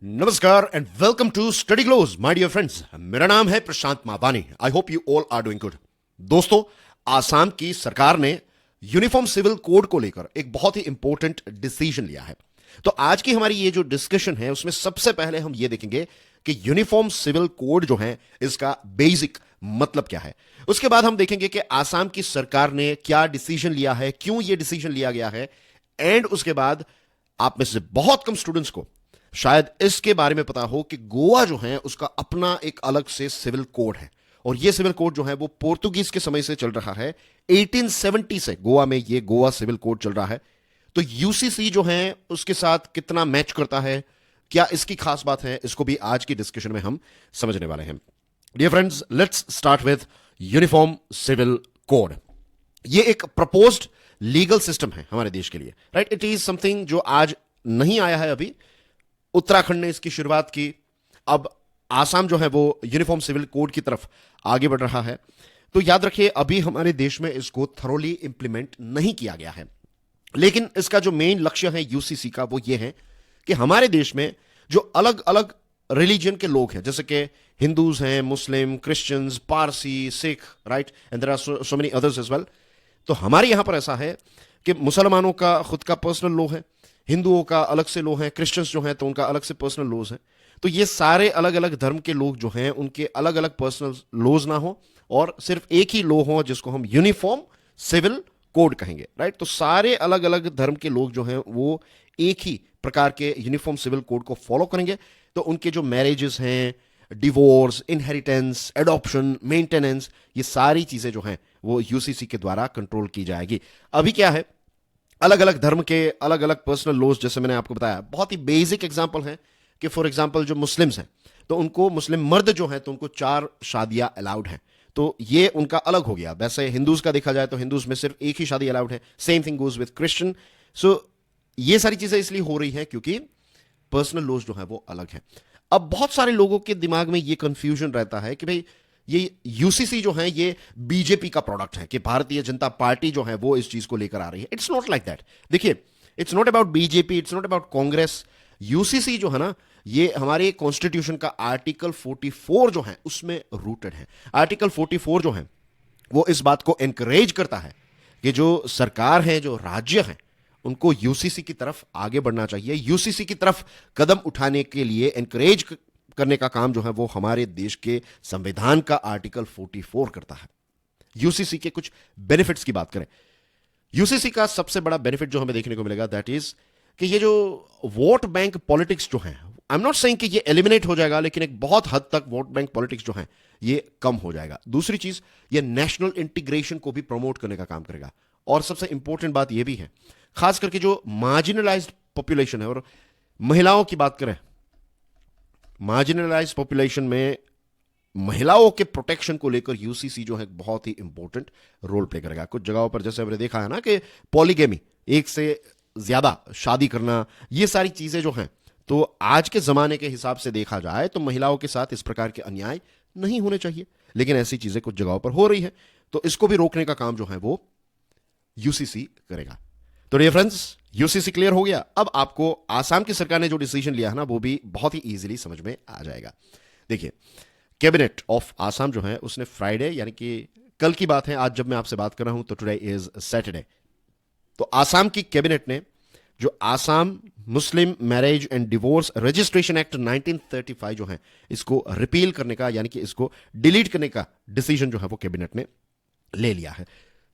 नमस्कार and welcome to study glows my dear friends. मेरा नाम है Prashant Mawani. I hope you all are doing good. दोस्तों, आसाम की सरकार ने यूनिफॉर्म सिविल कोड को लेकर एक बहुत ही इंपॉर्टेंट डिसीजन लिया है। तो आज की हमारी ये जो डिस्कशन है उसमें सबसे पहले हम ये देखेंगे कि यूनिफॉर्म सिविल कोड जो है इसका बेसिक मतलब क्या है। उसके बाद हम देखेंगे कि आसाम की सरकार ने क्या डिसीजन लिया है, क्यों ये डिसीजन लिया गया है, एंड उसके बाद आप में से बहुत कम स्टूडेंट्स को शायद इसके बारे में पता हो कि गोवा जो है उसका अपना एक अलग से सिविल कोड है। और यह सिविल कोड जो है वो पोर्तुगीज के समय से चल रहा है। 1870 से गोवा में यह गोवा सिविल कोड चल रहा है। तो यूसीसी जो है उसके साथ कितना मैच करता है, क्या इसकी खास बात है, इसको भी आज की डिस्कशन में हम समझने वाले हैं। Dear friends, let's start with uniform civil code. यह एक प्रपोज्ड लीगल सिस्टम है हमारे देश के लिए, राइट। इट इज समथिंग जो आज नहीं आया है। अभी उत्तराखंड ने इसकी शुरुआत की, अब आसाम जो है वो यूनिफॉर्म सिविल कोड की तरफ आगे बढ़ रहा है। तो याद रखिए, अभी हमारे देश में इसको थरोली इंप्लीमेंट नहीं किया गया है, लेकिन इसका जो मेन लक्ष्य है यूसीसी का वो ये है कि हमारे देश में जो अलग अलग रिलीजन के लोग हैं, जैसे कि हिंदूज हैं, Muslim, Christians, Parsi, Sikh, right, and there are so many others as well. तो हमारे यहां पर ऐसा है कि मुसलमानों का खुद का पर्सनल लॉ है, हिंदुओं का अलग से लॉ है, क्रिश्चियंस जो हैं तो उनका अलग से पर्सनल लॉज है। तो ये सारे अलग अलग धर्म के लोग जो हैं उनके अलग अलग पर्सनल लॉज ना हो और सिर्फ एक ही लॉ हो जिसको हम यूनिफॉर्म सिविल कोड कहेंगे, राइट। तो सारे अलग अलग धर्म के लोग जो हैं वो एक ही प्रकार के यूनिफॉर्म सिविल कोड को फॉलो करेंगे। तो उनके जो मैरिजेस हैं, डिवोर्स, इनहेरिटेंस, एडॉप्शन, मेंटेनेंस, ये सारी चीजें जो हैं वो यूसीसी के द्वारा कंट्रोल की जाएगी। अभी क्या है, अलग अलग धर्म के अलग अलग पर्सनल लॉज, जैसे मैंने आपको बताया, बहुत ही बेसिक एग्जांपल है कि फॉर एग्जांपल जो मुस्लिम्स हैं तो उनको, मुस्लिम मर्द जो हैं तो उनको 4 शादियां अलाउड हैं। तो ये उनका अलग हो गया। वैसे हिंदूज का देखा जाए तो हिंदूज में सिर्फ एक ही शादी अलाउड है। Same thing goes with Christian. सो ये सारी चीजें इसलिए हो रही हैं क्योंकि पर्सनल लॉज जो है वो अलग है। अब बहुत सारे लोगों के दिमाग में ये कंफ्यूजन रहता है कि भाई ये यूसीसी जो है ये बीजेपी का प्रोडक्ट है, कि भारतीय जनता पार्टी जो है वो इस चीज को लेकर आ रही है। It's not like that. देखिए, it's not about BJP, it's not about Congress. UCC जो है ना, ये हमारे कॉन्स्टिट्यूशन का आर्टिकल 44 जो है उसमें रूटेड है। आर्टिकल 44 जो है वो इस बात को एनकरेज करता है कि जो सरकार है, जो राज्य है, उनको यूसीसी की तरफ आगे बढ़ना चाहिए। यूसीसी की तरफ कदम उठाने के लिए एनकरेज करने का काम जो है वो हमारे देश के संविधान का आर्टिकल 44 करता है। यूसीसी के कुछ बेनिफिट्स की बात करें, यूसीसी का सबसे बड़ा बेनिफिट जो हमें देखने को मिलेगा दैट इज कि ये जो वोट बैंक पॉलिटिक्स जो है, आई एम नॉट सेइंग कि ये एलिमिनेट हो जाएगा, लेकिन एक बहुत हद तक वोट बैंक पॉलिटिक्स जो है ये कम हो जाएगा। दूसरी चीज, ये नेशनल इंटीग्रेशन को भी प्रमोट करने का काम करेगा। और सबसे इंपॉर्टेंट बात यह भी है, खास करके जो मार्जिनलाइज्ड पॉपुलेशन है, और महिलाओं की बात करें, मार्जिनलाइज्ड पॉपुलेशन में महिलाओं के प्रोटेक्शन को लेकर यूसीसी जो है बहुत ही इंपॉर्टेंट रोल प्ले करेगा। कुछ जगहों पर जैसे हमने देखा है ना कि पॉलीगेमी, एक से ज्यादा शादी करना, ये सारी चीजें जो हैं, तो आज के जमाने के हिसाब से देखा जाए तो महिलाओं के साथ इस प्रकार के अन्याय नहीं होने चाहिए, लेकिन ऐसी चीजें कुछ जगहों पर हो रही है। तो इसको भी रोकने का काम जो है वो यूसीसी करेगा। तो डियर फ्रेंड्स, यूसीसी क्लियर हो गया। अब आपको आसाम की सरकार ने जो डिसीजन लिया है ना वो भी बहुत ही इजीली समझ में आ जाएगा। देखिए, कैबिनेट ऑफ आसाम जो है उसने फ्राइडे, यानी कि कल की बात है, आज जब मैं आपसे बात कर रहा हूं तो टुडे इज सैटरडे, तो आसाम की कैबिनेट ने जो आसाम मुस्लिम marriage and divorce registration act 1935 जो है इसको रिपील करने का, यानी कि इसको डिलीट करने का डिसीजन जो है वो कैबिनेट ने ले लिया है।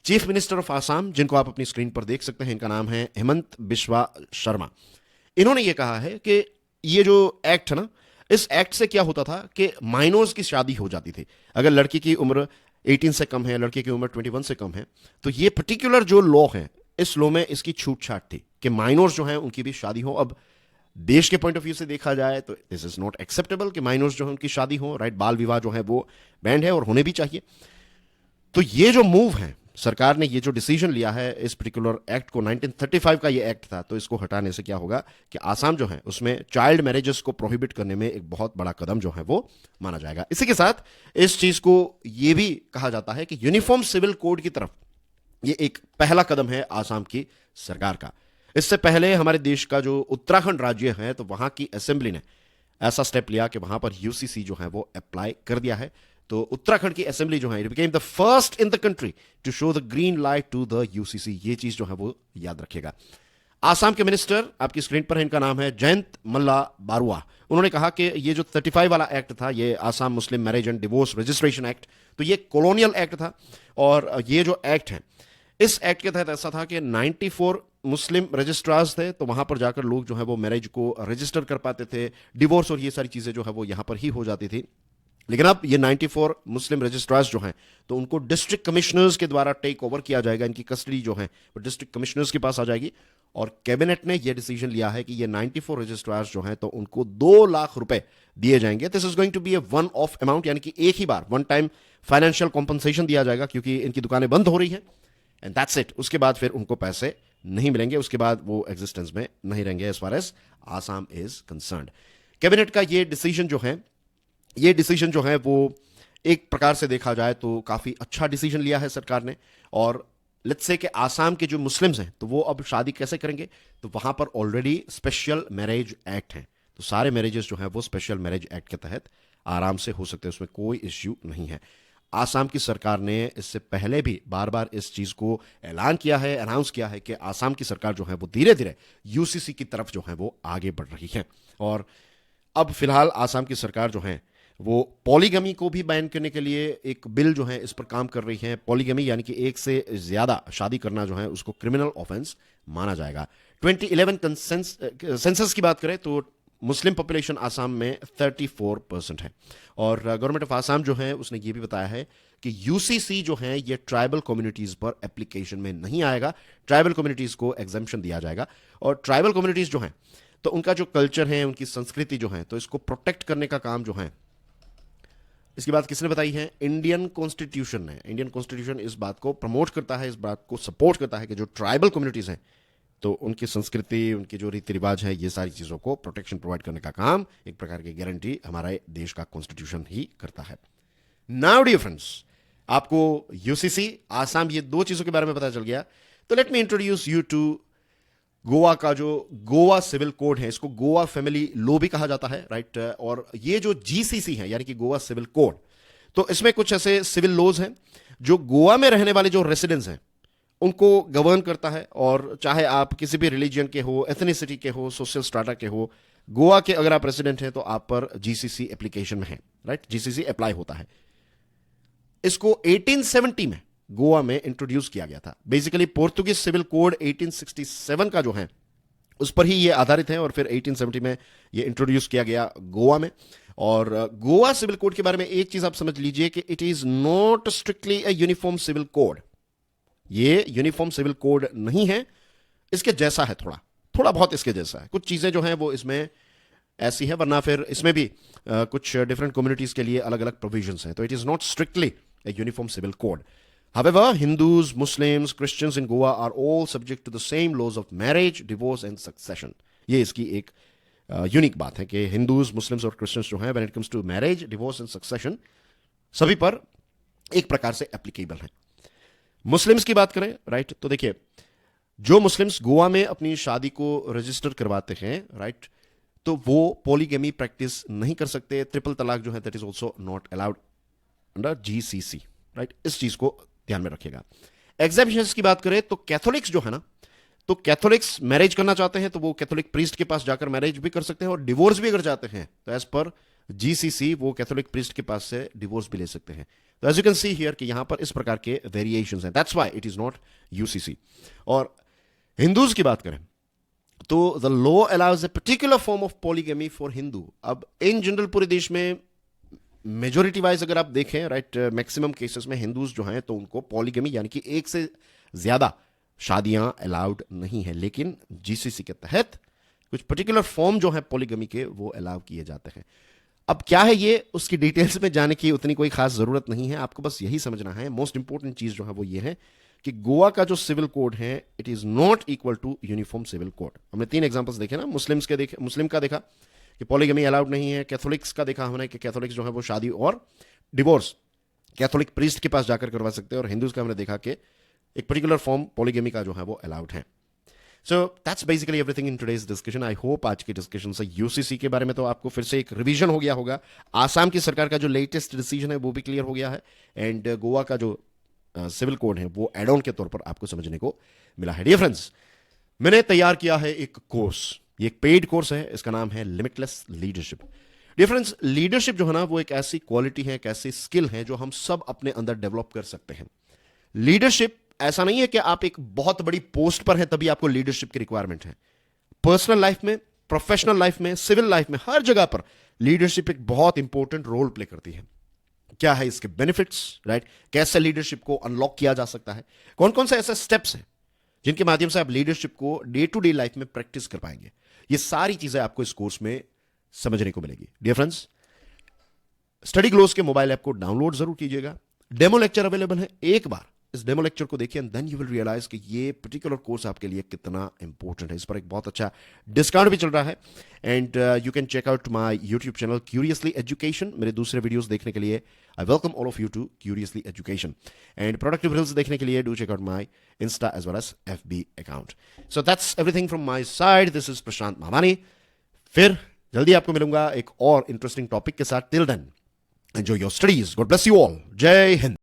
चीफ मिनिस्टर ऑफ आसाम, जिनको आप अपनी स्क्रीन पर देख सकते हैं, इनका नाम है हेमंत बिश्वा शर्मा। इन्होंने ये कहा है कि ये जो एक्ट है ना, इस एक्ट से क्या होता था कि माइनर्स की शादी हो जाती थी। अगर लड़की की उम्र 18 से कम है, लड़के की उम्र 21 से कम है, तो ये पर्टिकुलर जो लॉ है, इस लॉ में इसकी छूट छाट थी कि माइनर्स जो हैं उनकी भी शादी हो। अब देश के पॉइंट ऑफ व्यू से देखा जाए तो दिस इज नॉट एक्सेप्टेबल कि माइनर्स जो है उनकी शादी हो, राइट। बाल विवाह जो है वो बैंड है और होने भी चाहिए। तो ये जो मूव है, सरकार ने ये जो डिसीजन लिया है इस पर्टिकुलर एक्ट को, 1935 का ये एक्ट था, तो इसको हटाने से क्या होगा कि आसाम जो है उसमें चाइल्ड मैरिजेस को प्रोहिबिट करने में एक बहुत बड़ा कदम जो है वो माना जाएगा। इसी के साथ इस चीज को ये भी कहा जाता है कि यूनिफॉर्म सिविल कोड की तरफ ये एक पहला कदम है आसाम की सरकार का। इससे पहले हमारे देश का जो उत्तराखंड राज्य है, तो वहां की असेंबली ने ऐसा स्टेप लिया कि वहां पर यूसीसी जो है वो अप्लाई कर दिया है। तो उत्तराखंड की असेंबली जो है, it became the first in the country to show the green light to the UCC. ये चीज जो है वो याद रखिएगा। आसाम के मिनिस्टर आपकी स्क्रीन पर है, इनका नाम है जयंत मल्ला बारुआ। उन्होंने कहा कि ये जो 35 वाला एक्ट था, ये आसाम मुस्लिम marriage and divorce registration act, तो ये कॉलोनियल एक्ट था। और ये जो एक्ट है, इस एक्ट के तहत ऐसा था कि 94 मुस्लिम रजिस्ट्रार्स थे, तो वहां पर जाकर लोग जो है वो मैरिज को रजिस्टर कर पाते थे, डिवोर्स और ये सारी चीजें जो है वो यहां पर ही हो जाती थी। लेकिन अब ये 94 मुस्लिम रजिस्ट्रार्स जो हैं, तो उनको डिस्ट्रिक्ट कमिश्नर्स के द्वारा टेक ओवर किया जाएगा। इनकी कस्टडी जो है वो डिस्ट्रिक्ट कमिश्नर्स के पास आ जाएगी। और कैबिनेट ने यह डिसीजन लिया है कि ये 94 रजिस्ट्रार्स जो हैं, तो उनको 2 लाख रुपए दिए जाएंगे। This is going to be a one off amount, यानी कि एक ही बार वन टाइम फाइनेंशियल कॉम्पनसेशन दिया जाएगा, क्योंकि इनकी दुकानें बंद हो रही हैं। And that's it. उसके बाद फिर उनको पैसे नहीं मिलेंगे, उसके बाद वो एग्जिस्टेंस में नहीं रहेंगे as far as Assam is concerned. Cabinet का ये डिसीजन जो है वो एक प्रकार से देखा जाए तो काफी अच्छा डिसीजन लिया है सरकार ने। और लेट्स से कि आसाम के जो मुस्लिम्स हैं, तो वो अब शादी कैसे करेंगे, तो वहां पर ऑलरेडी स्पेशल मैरिज एक्ट है, तो सारे मैरिजेस जो है वो स्पेशल मैरिज एक्ट के तहत आराम से हो सकते हैं, उसमें कोई इश्यू नहीं है। आसाम की सरकार ने इससे पहले भी बार बार इस चीज को ऐलान किया है, अनाउंस किया है कि आसाम की सरकार जो है वो धीरे धीरे यूसीसी की तरफ जो है वो आगे बढ़ रही है। और अब फिलहाल आसाम की सरकार जो है वो पॉलीगमी को भी बैन करने के लिए एक बिल जो है इस पर काम कर रही है। पॉलीगमी यानी कि एक से ज्यादा शादी करना जो है उसको क्रिमिनल ऑफेंस माना जाएगा। 2011 सेंसस की बात करें तो मुस्लिम पॉपुलेशन आसाम में 34% है। और गवर्नमेंट ऑफ आसाम जो है उसने ये भी बताया है कि यूसीसी जो है ये ट्राइबल कम्युनिटीज पर एप्लीकेशन में नहीं आएगा। ट्राइबल कम्युनिटीज को एग्जेम्पशन दिया जाएगा। और ट्राइबल कम्युनिटीज जो है, तो उनका जो कल्चर है, उनकी संस्कृति जो है, तो इसको प्रोटेक्ट करने का काम जो है, इसकी बात किसने बताई है? इंडियन कॉन्स्टिट्यूशन ने। इंडियन कॉन्स्टिट्यूशन इस बात को प्रमोट करता है, इस बात को सपोर्ट करता है कि जो ट्राइबल कम्युनिटीज हैं, तो उनकी संस्कृति, उनके जो रीति रिवाज है, ये सारी चीजों को प्रोटेक्शन प्रोवाइड करने का काम, एक प्रकार की गारंटी हमारे देश का कॉन्स्टिट्यूशन ही करता है। नाउ डियर फ्रेंड्स, आपको यूसीसी, आसाम, ये 2 चीजों के बारे में पता चल गया। तो let me introduce you to Goa का जो गोवा सिविल कोड है। इसको गोवा फैमिली लॉ भी कहा जाता है, राइट। और ये जो जीसीसी है यानी कि गोवा सिविल कोड, तो इसमें कुछ ऐसे सिविल लॉज हैं जो गोवा में रहने वाले जो रेसिडेंट्स हैं उनको गवर्न करता है। और चाहे आप किसी भी रिलीजन के हो, एथनिसिटी के हो, सोशल स्ट्राटा के हो, गोवा के अगर आप रेसिडेंट हैं तो आप पर जीसीसी एप्लीकेशन में है, राइट। जीसीसी अप्लाई होता है। इसको 1870 में गोवा में इंट्रोड्यूस किया गया था। बेसिकली पोर्तुगीज सिविल कोड 1867 का जो है उस पर ही ये आधारित है, और फिर 1870 में ये इंट्रोड्यूस किया गया गोवा में। और गोवा सिविल कोड के बारे में एक चीज आप समझ लीजिए कि it is not strictly a uniform civil code. ये यूनिफॉर्म सिविल कोड नहीं है, इसके जैसा है, थोड़ा बहुत इसके जैसा है। कुछ चीजें जो हैं वो इसमें ऐसी है, वरना फिर इसमें भी कुछ डिफरेंट कम्युनिटीज के लिए अलग अलग प्रोविजंस हैं। तो it is not strictly a uniform civil code. However, Hindus, Muslims, Christians in Goa are all subject to the same laws of marriage, divorce and succession. ये इसकी एक यूनिक बात है कि हिंदूज, मुस्लिम्स और क्रिश्चियंस जो हैं, when it comes to marriage, divorce and succession, सभी पर एक प्रकार से एप्लीकेबल है। मुस्लिम्स की बात करें, राइट, तो देखिए, जो मुस्लिम्स गोवा में अपनी शादी को रजिस्टर करवाते हैं, राइट, तो वो पॉलीगेमी प्रैक्टिस नहीं कर सकते। ट्रिपल तलाक जो है that is also not allowed under GCC, right. इस चीज को ध्यान में रखिएगा। एग्जेम्पशंस की बात करें तो कैथोलिक्स जो है ना, तो कैथोलिक्स मैरिज करना चाहते हैं तो वो कैथोलिक प्रीस्ट के पास जाकर मैरिज भी कर सकते हैं, और डिवोर्स भी अगर चाहते हैं तो एज पर जीसीसी वो कैथोलिक प्रीस्ट के पास से डिवोर्स भी ले सकते हैं। तो as you can see here कि यहां पर इस प्रकार के वेरिएशंस हैं, that's why it is not UCC. और हिंदूज की बात करें तो the law allows a particular form of polygamy for Hindu. अब इन जनरल पूरे देश में मेजोरिटी वाइज अगर आप देखें, राइट, मैक्सिमम केसेस में हिंदूज जो हैं तो उनको पॉलीगेमी यानी कि एक से ज्यादा शादियां अलाउड नहीं है। लेकिन जीसीसी के तहत कुछ पर्टिकुलर फॉर्म जो है पॉलीगेमी के वो अलाउ किए जाते हैं। अब क्या है ये, उसकी डिटेल्स में जाने की उतनी कोई खास जरूरत नहीं है, आपको बस यही समझना है। मोस्ट इंपॉर्टेंट चीज जो है वो ये है कि गोवा का जो सिविल कोड है it is not equal to uniform civil code. हमने 3 एग्जांपल्स देखे ना, मुस्लिम का देखा कि पॉलीगेमी अलाउड नहीं है, कैथोलिक्स का देखा हमने कि कैथोलिक्स जो है वो शादी और डिवोर्स कैथोलिक प्रीस्ट के पास जाकर करवा सकते हैं, और हिंदूज का हमने देखा कि एक पर्टिकुलर फॉर्म पॉलीगेमी का जो है वो अलाउड है। So that's basically everything in today's discussion. I hope आज की डिस्कशन से यूसीसी के बारे में तो आपको फिर से एक रिवीजन हो गया होगा, आसाम की सरकार का जो लेटेस्ट डिसीजन है वो भी क्लियर हो गया है, एंड गोवा का जो सिविल कोड है वो एड ऑन के तौर पर आपको समझने को मिला है। डियर फ्रेंड्स, मैंने तैयार किया है एक कोर्स, ये एक पेड कोर्स है, इसका नाम है limitless leadership. Dear friends, leadership जो है ना वो एक ऐसी क्वालिटी है, एक ऐसी स्किल है जो हम सब अपने अंदर डेवलप कर सकते हैं। लीडरशिप ऐसा नहीं है कि आप एक बहुत बड़ी पोस्ट पर हैं तभी आपको लीडरशिप की रिक्वायरमेंट है। पर्सनल लाइफ में, प्रोफेशनल लाइफ में, सिविल लाइफ में, हर जगह पर लीडरशिप एक बहुत इंपॉर्टेंट रोल प्ले करती है। क्या है इसके बेनिफिट्स, राइट? कैसे लीडरशिप को अनलॉक किया जा सकता है, कौन कौन से ऐसे स्टेप्स हैं जिनके माध्यम से आप लीडरशिप को डे टू डे लाइफ में प्रैक्टिस कर पाएंगे, ये सारी चीजें आपको इस कोर्स में समझने को मिलेगी। डियर फ्रेंड्स, स्टडी ग्लोज के मोबाइल ऐप को डाउनलोड जरूर कीजिएगा। डेमो लेक्चर अवेलेबल है, एक बार इस डेमो लेक्चर को देखिए and then you will realise कि ये पर्टिकुलर कोर्स आपके लिए कितना इंपॉर्टेंट है। इस पर एक बहुत अच्छा डिस्काउंट भी चल रहा है, and you can check out my YouTube channel curiously education. मेरे दूसरे वीडियोस देखने के लिए I welcome all of you to curiously education, and productive reels देखने के लिए do check out my insta as well as FB account. So that's everything from my side. This is Prashant Mawani. फिर जल्दी आपको मिलूंगा एक और इंटरेस्टिंग टॉपिक के साथ। Till then enjoy your studies. God bless you all. जय हिंद।